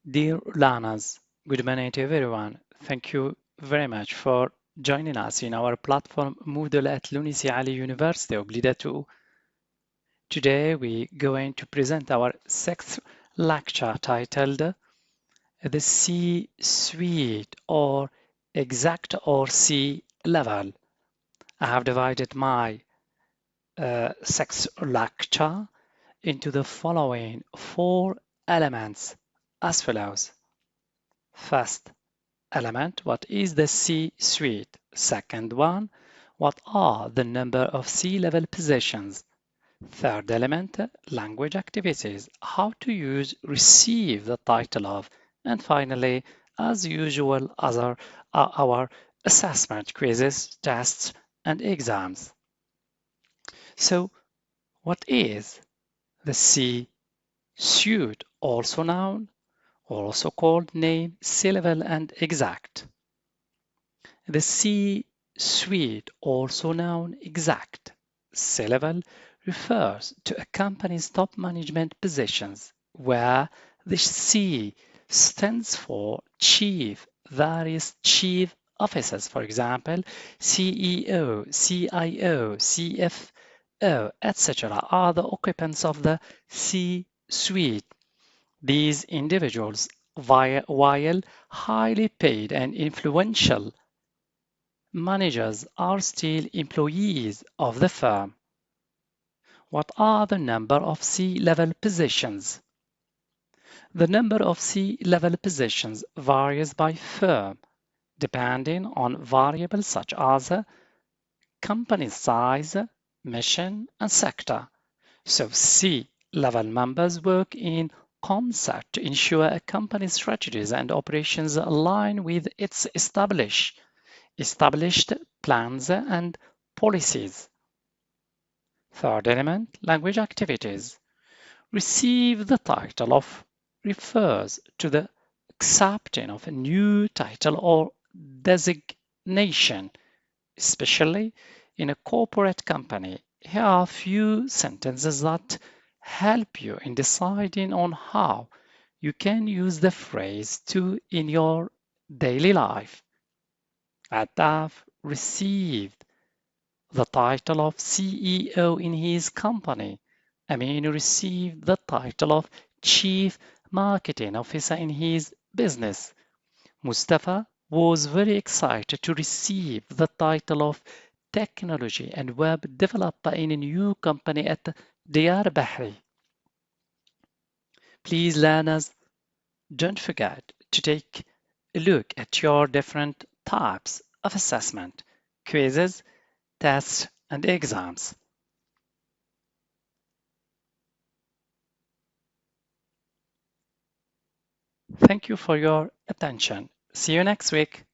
Dear learners, good morning to everyone. Thank you very much for joining us in our platform Moodle at Lunacy Ali University of Blida 2. Today we're going to present our sixth lecture titled The C-Suite or Exact or C-Level. I have divided my sixth lecture into the following four elements as follows. First element, what is the C-suite? Second one, what are the number of C-level positions? Third element, language activities, how to use receive the title of. And finally, as usual, our assessment quizzes, tests, and exams. So what is the C-suite, also noun, also called name, C-level, and exact? The C-suite, also known exact C-level, refers to a company's top management positions, where the C stands for chief, various chief officers, for example, CEO, CIO, CFO, etc., are the occupants of the C-suite. These individuals, while highly paid and influential, managers are still employees of the firm. What are the number of C-level positions? The number of C-level positions varies by firm, depending on variables such as company size, mission, and sector. So C-level members work in concert to ensure a company's strategies and operations align with its established plans and policies. Third element, language activities. Receive the title of refers to the accepting of a new title or designation, especially in a corporate company. Here are a few sentences that help you in deciding on how you can use the phrase in your daily life. Adaf received the title of CEO in his company. Amin received the title of Chief Marketing Officer in his business. Mustafa was very excited to receive the title of Technology and Web Developer in a new company at Diyar Bahri. Please, learners, don't forget to take a look at your different types of assessment, quizzes, tests, and exams. Thank you for your attention. See you next week.